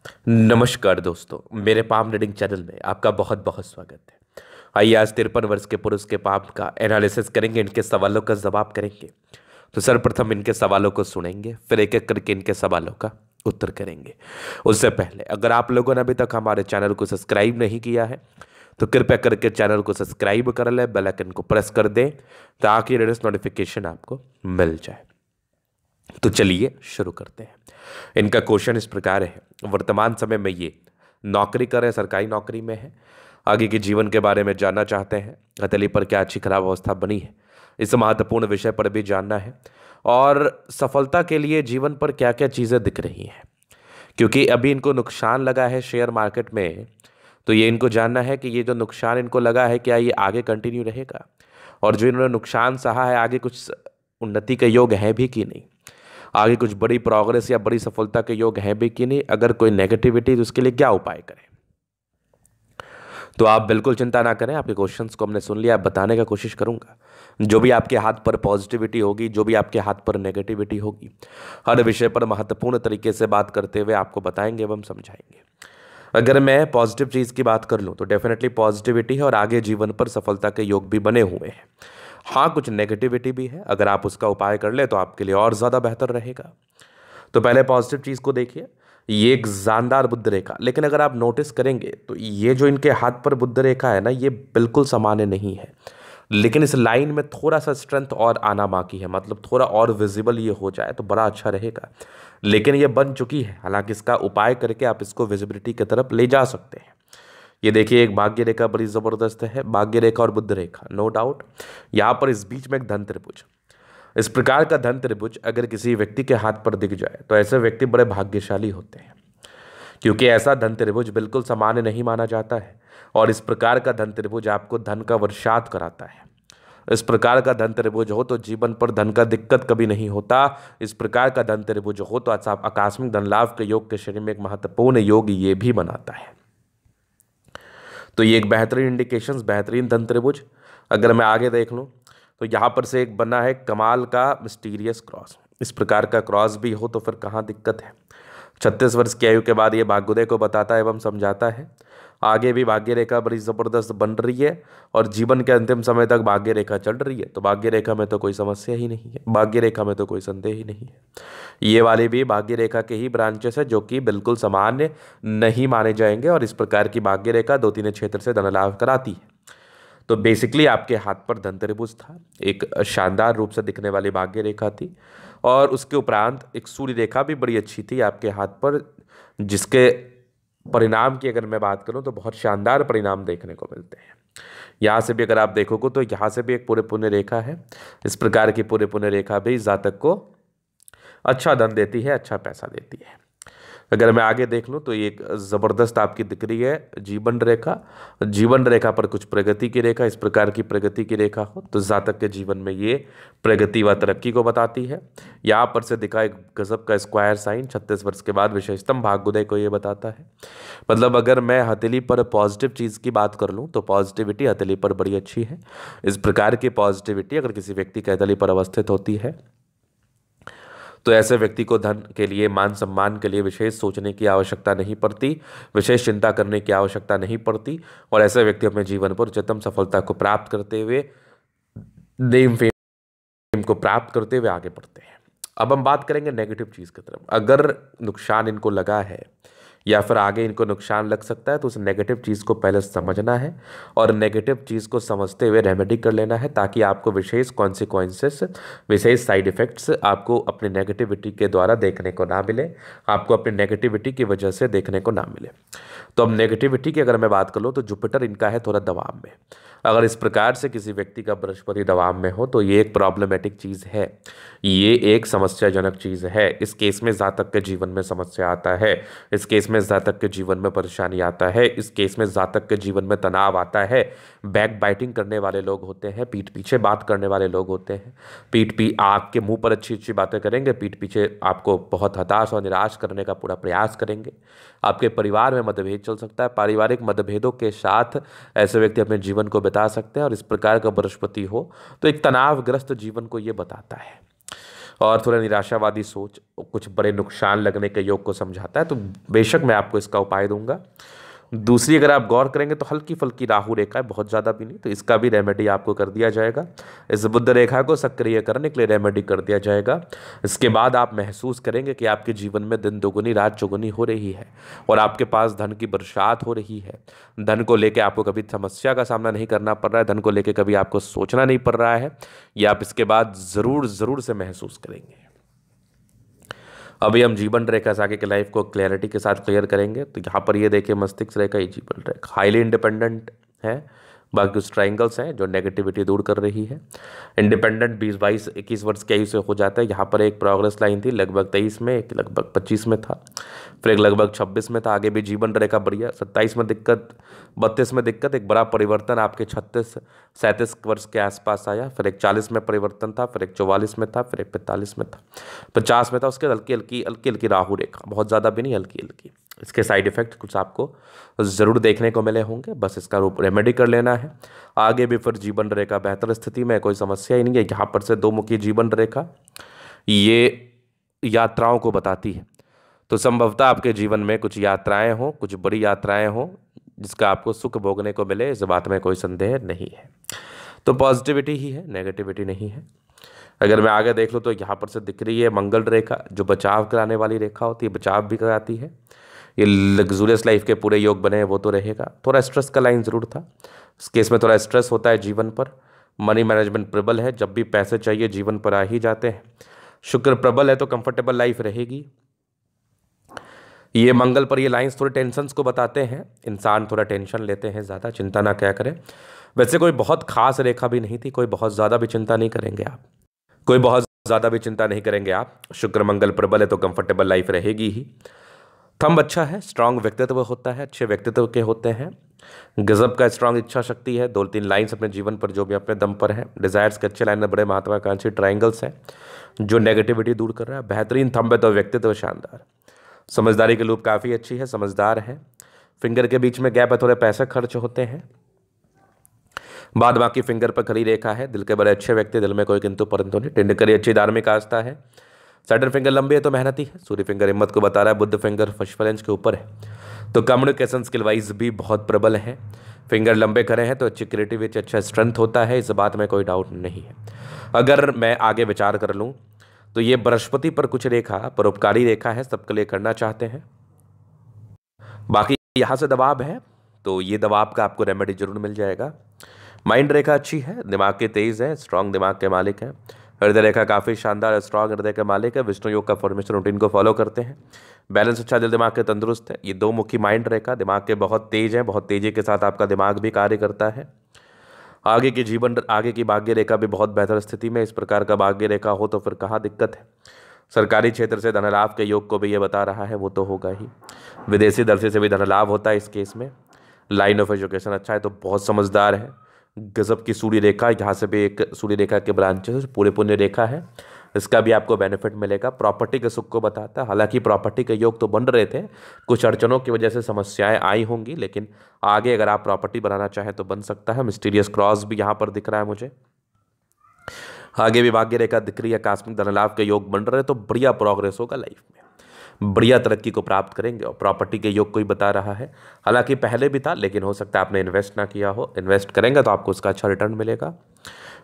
नमस्कार दोस्तों, मेरे पाम रीडिंग चैनल में आपका बहुत बहुत स्वागत है। आइए आज 53 वर्ष के पुरुष के पाम का एनालिसिस करेंगे, इनके सवालों का जवाब करेंगे। तो सर्वप्रथम इनके सवालों को सुनेंगे, फिर एक एक करके इनके सवालों का उत्तर करेंगे। उससे पहले अगर आप लोगों ने अभी तक हमारे चैनल को सब्सक्राइब नहीं किया है तो कृपया करके चैनल को सब्सक्राइब कर लें, बेल आइकन को प्रेस कर दें ताकि लेटेस्ट नोटिफिकेशन आपको मिल जाए। तो चलिए शुरू करते हैं। इनका क्वेश्चन इस प्रकार है, वर्तमान समय में ये नौकरी कर रहे हैं, सरकारी नौकरी में है, आगे के जीवन के बारे में जानना चाहते हैं, हथेली पर क्या अच्छी खराब अवस्था बनी है, इस महत्वपूर्ण विषय पर भी जानना है, और सफलता के लिए जीवन पर क्या क्या चीज़ें दिख रही हैं, क्योंकि अभी इनको नुकसान लगा है शेयर मार्केट में। तो ये इनको जानना है कि ये जो नुकसान इनको लगा है क्या ये आगे कंटिन्यू रहेगा, और जो इन्होंने नुकसान सहा है आगे कुछ उन्नति के योग हैं भी कि नहीं, आगे कुछ बड़ी प्रोग्रेस या बड़ी सफलता के योग हैं भी कि नहीं, अगर कोई नेगेटिविटी तो उसके लिए क्या उपाय करें। तो आप बिल्कुल चिंता ना करें, आपके क्वेश्चंस को हमने सुन लिया, आप बताने का कोशिश करूंगा। जो भी आपके हाथ पर पॉजिटिविटी होगी, जो भी आपके हाथ पर नेगेटिविटी होगी, हर विषय पर महत्वपूर्ण तरीके से बात करते हुए आपको बताएंगे एवं समझाएंगे। अगर मैं पॉजिटिव चीज़ की बात कर लूँ तो डेफिनेटली पॉजिटिविटी है और आगे जीवन पर सफलता के योग भी बने हुए हैं। हाँ, कुछ नेगेटिविटी भी है, अगर आप उसका उपाय कर ले तो आपके लिए और ज़्यादा बेहतर रहेगा। तो पहले पॉजिटिव चीज़ को देखिए, ये एक शानदार बुद्ध रेखा, लेकिन अगर आप नोटिस करेंगे तो ये जो इनके हाथ पर बुद्ध रेखा है ना, ये बिल्कुल सामान्य नहीं है, लेकिन इस लाइन में थोड़ा सा स्ट्रेंथ और आना बाकी है, मतलब थोड़ा और विजिबल ये हो जाए तो बड़ा अच्छा रहेगा। लेकिन ये बन चुकी है, हालांकि इसका उपाय करके आप इसको विजिबिलिटी की तरफ ले जा सकते हैं। ये देखिए, एक भाग्य रेखा बड़ी ज़बरदस्त है, भाग्य रेखा और बुद्ध रेखा, नो डाउट। यहाँ पर इस बीच में एक धन त्रिभुज, इस प्रकार का धन त्रिभुज अगर किसी व्यक्ति के हाथ पर दिख जाए तो ऐसे व्यक्ति बड़े भाग्यशाली होते हैं, क्योंकि ऐसा धन त्रिभुज बिल्कुल सामान्य नहीं माना जाता है। और इस प्रकार का धन त्रिभुज आपको धन का वर्षात कराता है। इस प्रकार का धन त्रिभुज हो तो जीवन पर धन का दिक्कत कभी नहीं होता। इस प्रकार का धन त्रिभुज हो तो आकस्मिक धन लाभ के योग के श्रेणी में एक महत्वपूर्ण योग ये भी बनाता है। तो ये एक बेहतरीन इंडिकेशंस, बेहतरीन धन त्रिभुज। अगर मैं आगे देख लूँ तो यहाँ पर से एक बना है कमाल का मिस्टीरियस क्रॉस। इस प्रकार का क्रॉस भी हो तो फिर कहाँ दिक्कत है। 36 वर्ष की आयु के बाद ये भाग्योदय को बताता है एवं समझाता है। आगे भी भाग्य रेखा बड़ी ज़बरदस्त बन रही है और जीवन के अंतिम समय तक भाग्य रेखा चल रही है, तो भाग्य रेखा में तो कोई समस्या ही नहीं है, भाग्य रेखा में तो कोई संदेह ही नहीं है। ये वाले भी भाग्य रेखा के ही ब्रांचेस है जो कि बिल्कुल सामान्य नहीं माने जाएंगे, और इस प्रकार की भाग्य रेखा 2-3 क्षेत्र से धन लाभ कराती है। तो बेसिकली आपके हाथ पर धन त्रिभुज था, एक शानदार रूप से दिखने वाली भाग्य रेखा थी, और उसके उपरांत एक सूर्य रेखा भी बड़ी अच्छी थी आपके हाथ पर, जिसके परिणाम की अगर मैं बात करूं तो बहुत शानदार परिणाम देखने को मिलते हैं। यहाँ से भी अगर आप देखोगे तो यहाँ से भी एक पूरे पुण्य रेखा है। इस प्रकार की पूरे पुण्य रेखा भी जातक को अच्छा धन देती है, अच्छा पैसा देती है। अगर मैं आगे देख लूँ तो ये एक ज़बरदस्त आपकी दिख रही है जीवन रेखा। जीवन रेखा पर कुछ प्रगति की रेखा, इस प्रकार की प्रगति की रेखा हो तो जातक के जीवन में ये प्रगति व तरक्की को बताती है। यहाँ पर से दिखा एक गजब का स्क्वायर साइन, 36 वर्ष के बाद विशेषतम भाग्योदय को ये बताता है। मतलब अगर मैं हथेली पर पॉजिटिव चीज़ की बात कर लूँ तो पॉजिटिविटी हथेली पर बड़ी अच्छी है। इस प्रकार की पॉजिटिविटी अगर किसी व्यक्ति की हथेली पर अवस्थित होती है तो ऐसे व्यक्ति को धन के लिए, मान सम्मान के लिए विशेष सोचने की आवश्यकता नहीं पड़ती, विशेष चिंता करने की आवश्यकता नहीं पड़ती, और ऐसे व्यक्ति अपने जीवन पर उच्चतम सफलता को प्राप्त करते हुए, नेम फेम को प्राप्त करते हुए आगे बढ़ते हैं। अब हम बात करेंगे नेगेटिव चीज़ की तरफ। अगर नुकसान इनको लगा है या फिर आगे इनको नुकसान लग सकता है तो उस नेगेटिव चीज़ को पहले समझना है, और नेगेटिव चीज़ को समझते हुए रेमेडी कर लेना है, ताकि आपको विशेष कॉन्सिक्वेंसेस, विशेष साइड इफ़ेक्ट्स आपको अपने नेगेटिविटी के द्वारा देखने को ना मिले, आपको अपनी नेगेटिविटी की वजह से देखने को ना मिले। तो अब नेगेटिविटी की अगर मैं बात कर लूँ तो जुपिटर इनका है थोड़ा दबाव में। अगर इस प्रकार से किसी व्यक्ति का बृहस्पति दबाव में हो तो ये एक प्रॉब्लमेटिक चीज़ है, ये एक समस्याजनक चीज़ है। इस केस में जातक के जीवन में समस्या आता है, इस केस में जातक के जीवन में परेशानी आता है, इस केस में जातक के जीवन में तनाव आता है। बैक बाइटिंग करने वाले लोग होते हैं, पीठ पीछे बात करने वाले लोग होते हैं, आपके मुंह पर अच्छी अच्छी बातें करेंगे, पीठ पीछे आपको बहुत हताश और निराश करने का पूरा प्रयास करेंगे। आपके परिवार में मतभेद चल सकता है, पारिवारिक मतभेदों के साथ ऐसे व्यक्ति अपने जीवन को बिता सकते हैं, और इस प्रकार का बृहस्पति हो तो एक तनावग्रस्त जीवन को ये बताता है। और थोड़ा निराशावादी सोच, कुछ बड़े नुकसान लगने के योग को समझाता है। तो बेशक मैं आपको इसका उपाय दूंगा। दूसरी अगर आप गौर करेंगे तो हल्की फुल्की राहु रेखा है, बहुत ज़्यादा भी नहीं, तो इसका भी रेमेडी आपको कर दिया जाएगा। इस बुध रेखा को सक्रिय करने के लिए रेमेडी कर दिया जाएगा। इसके बाद आप महसूस करेंगे कि आपके जीवन में दिन दोगुनी रात चौगुनी हो रही है और आपके पास धन की बरसात हो रही है। धन को लेकर आपको कभी समस्या का सामना नहीं करना पड़ रहा है, धन को लेकर कभी आपको सोचना नहीं पड़ रहा है। ये आप इसके बाद ज़रूर ज़रूर से महसूस करेंगे। अभी हम जीवन रेखा से आगे के लाइफ को क्लैरिटी के साथ क्लियर करेंगे। तो यहाँ पर ये देखिए मस्तिष्क रेखा, ये जीवन रेखा हाईली इंडिपेंडेंट है। बाकी उस ट्राइंगल्स हैं जो नेगेटिविटी दूर कर रही है। इंडिपेंडेंट 20 22 21 वर्ष की आयु से हो जाता है। यहाँ पर एक प्रोग्रेस लाइन थी लगभग 23 में, एक लगभग 25 में था, फिर एक लगभग 26 में था। आगे भी जीवन रेखा बढ़िया, 27 में दिक्कत, 32 में दिक्कत, एक बड़ा परिवर्तन आपके 36 37 वर्ष के आसपास आया। फिर एक 40 में परिवर्तन था, फिर एक 44 में था, फिर एक 45 में था, 50 में था। उसके हल्की हल्की हल्की हल्की राहु रेखा, बहुत ज़्यादा भी नहीं, हल्की हल्की। इसके साइड इफेक्ट कुछ आपको ज़रूर देखने को मिले होंगे, बस इसका रूप रेमेडी कर लेना है। आगे भी फिर जीवन रेखा बेहतर स्थिति में, कोई समस्या ही नहीं है। यहाँ पर से दो मुखी जीवन रेखा ये यात्राओं को बताती है। तो संभवतः आपके जीवन में कुछ यात्राएं हों, कुछ बड़ी यात्राएं हों जिसका आपको सुख भोगने को मिले, इस बात में कोई संदेह नहीं है। तो पॉजिटिविटी ही है, नेगेटिविटी नहीं है। अगर मैं आगे देख लूँ तो यहाँ पर से दिख रही है मंगल रेखा, जो बचाव कराने वाली रेखा होती है, बचाव भी कराती है। ये लग्जूरियस लाइफ के पूरे योग बने हैं वो तो रहेगा। थोड़ा स्ट्रेस का लाइन ज़रूर था, इस केस में थोड़ा स्ट्रेस होता है जीवन पर। मनी मैनेजमेंट प्रबल है, जब भी पैसे चाहिए जीवन पर आ ही जाते हैं। शुक्र प्रबल है तो कंफर्टेबल लाइफ रहेगी। ये मंगल पर ये लाइंस थोड़े टेंशन्स को बताते हैं, इंसान थोड़ा टेंशन लेते हैं, ज़्यादा चिंता ना क्या करें। वैसे कोई बहुत खास रेखा भी नहीं थी, कोई बहुत ज़्यादा भी चिंता नहीं करेंगे आप, कोई बहुत ज़्यादा भी चिंता नहीं करेंगे आप। शुक्र मंगल प्रबल है तो कंफर्टेबल लाइफ रहेगी ही। थंब अच्छा है, स्ट्रांग व्यक्तित्व होता है, अच्छे व्यक्तित्व के होते हैं। गजब का स्ट्रांग इच्छा शक्ति है, 2-3 लाइन्स अपने जीवन पर जो भी अपने दम पर है। डिजायर्स के अच्छे लाइन में बड़े महत्वाकांक्षी ट्राइंगल्स हैं जो नेगेटिविटी दूर कर रहा है। बेहतरीन थंब है तो व्यक्तित्व शानदार। समझदारी की लूप काफ़ी अच्छी है, समझदार है। फिंगर के बीच में गैप है, थोड़े पैसे खर्च होते हैं। बाद बाकी फिंगर पर खड़ी रेखा है। दिल के बड़े अच्छे व्यक्ति, दिल में कोई किंतु परंतु नहीं। टिंडकरी अच्छी धार्मिक आस्था है। सैटर्न फिंगर लंबी है तो मेहनती है। सूर्य फिंगर हिम्मत को बता रहा है। बुध फिंगर फर्स्ट फ्रेंच के ऊपर है तो कम्युनिकेशन स्किल वाइज भी बहुत प्रबल है। फिंगर लंबे करे हैं तो अच्छी क्रिएटिविटी, अच्छा स्ट्रेंथ होता है, इस बात में कोई डाउट नहीं है। अगर मैं आगे विचार कर लूँ तो ये बृहस्पति पर कुछ रेखा परोपकारी रेखा है, सबके लिए करना चाहते हैं। बाकी यहाँ से दबाव है तो ये दबाव का आपको रेमेडी जरूर मिल जाएगा। माइंड रेखा अच्छी है, दिमाग के तेज है, स्ट्रांग दिमाग के मालिक है। हृदय रेखा काफ़ी शानदार, स्ट्रांग हृदय के मालिक है। विष्णु योग का फॉर्मेशन रूटीन को फॉलो करते हैं। बैलेंस अच्छा, दिल दिमाग के तंदुरुस्त है। ये दो मुखी माइंड रेखा दिमाग के बहुत तेज है, बहुत तेजी के साथ आपका दिमाग भी कार्य करता है। आगे की भाग्य रेखा भी बहुत बेहतर स्थिति में। इस प्रकार का भाग्य रेखा हो तो फिर कहाँ दिक्कत है। सरकारी क्षेत्र से धन लाभ के योग को भी ये बता रहा है, वो तो होगा ही। विदेशी दर्शी से भी धन लाभ होता है इस केस में। लाइन ऑफ एजुकेशन अच्छा है तो बहुत समझदार है। गजब की सूर्य रेखा, यहाँ से भी एक सूर्य रेखा के ब्रांचेस पूरे पुण्य रेखा है, इसका भी आपको बेनिफिट मिलेगा। प्रॉपर्टी के सुख को बताता है। हालांकि प्रॉपर्टी के योग तो बन रहे थे, कुछ अड़चनों की वजह से समस्याएं आई होंगी, लेकिन आगे अगर आप प्रॉपर्टी बनाना चाहें तो बन सकता है। मिस्टीरियस क्रॉस भी यहाँ पर दिख रहा है मुझे। आगे भी भाग्य रेखा दिख रही है, आकस्मिक धन लाभ के योग बन रहे, तो बढ़िया प्रोग्रेस होगा लाइफ में, बढ़िया तरक्की को प्राप्त करेंगे। और प्रॉपर्टी के योग कोई बता रहा है, हालांकि पहले भी था लेकिन हो सकता है आपने इन्वेस्ट ना किया हो। इन्वेस्ट करेंगे तो आपको उसका अच्छा रिटर्न मिलेगा।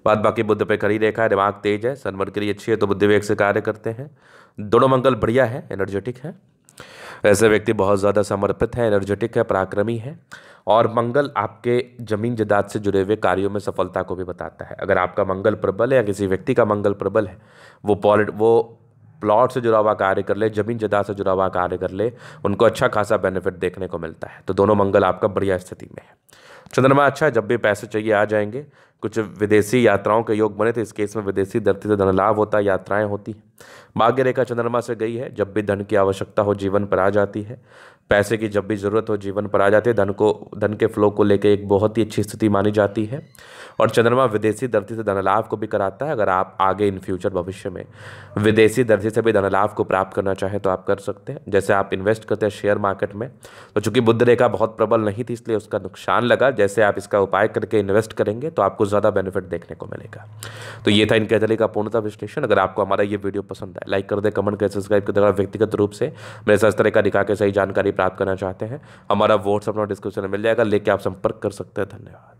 बाद बाकी बुध पे खड़ी रेखा है, दिमाग तेज है, सन मरकरी अच्छी है तो बुद्धि वेग से कार्य करते हैं। दोनों मंगल बढ़िया है, एनर्जेटिक है। ऐसे व्यक्ति बहुत ज़्यादा समर्पित है, एनर्जेटिक है, पराक्रमी है। और मंगल आपके जमीन जायदाद से जुड़े हुए कार्यों में सफलता को भी बताता है। अगर आपका मंगल प्रबल है या किसी व्यक्ति का मंगल प्रबल है, वो प्लॉट से जुड़ा हुआ कार्य कर ले, जमीन जायदाद से जुड़ा हुआ कार्य कर ले, उनको अच्छा खासा बेनिफिट देखने को मिलता है। तो दोनों मंगल आपका बढ़िया स्थिति में है। चंद्रमा अच्छा है, जब भी पैसे चाहिए आ जाएंगे। कुछ विदेशी यात्राओं के योग बने थे, इस केस में विदेशी धरती से धन लाभ होता है, यात्राएं होती हैं। भाग्य रेखा चंद्रमा से गई है, जब भी धन की आवश्यकता हो जीवन पर आ जाती है। पैसे की जब भी ज़रूरत हो जीवन पर आ जाते हैं। धन के फ्लो को लेकर एक बहुत ही अच्छी स्थिति मानी जाती है। और चंद्रमा विदेशी दृष्टि से धन लाभ को भी कराता है। अगर आप आगे इन फ्यूचर भविष्य में विदेशी दृष्टि से भी धन लाभ को प्राप्त करना चाहें तो आप कर सकते हैं। जैसे आप इन्वेस्ट करते हैं शेयर मार्केट में, तो चूंकि बुध रेखा बहुत प्रबल नहीं थी इसलिए उसका नुकसान लगा। जैसे आप इसका उपाय करके इन्वेस्ट करेंगे तो आपको ज़्यादा बेनिफिट देखने को मिलेगा। तो ये था इनके दली का पूर्णतः विश्लेषण। अगर आपको हमारा ये वीडियो पसंद आए, लाइक कर दे, कमेंट कर, सब्सक्राइब कर दे। अगर व्यक्तिगत रूप से मेरे साथ इस तरह का दिखा के सही जानकारी प्राप्त करना चाहते हैं, हमारा व्हाट्सएप नंबर डिस्क्रिप्शन में मिल जाएगा, लेके आप संपर्क कर सकते हैं। धन्यवाद।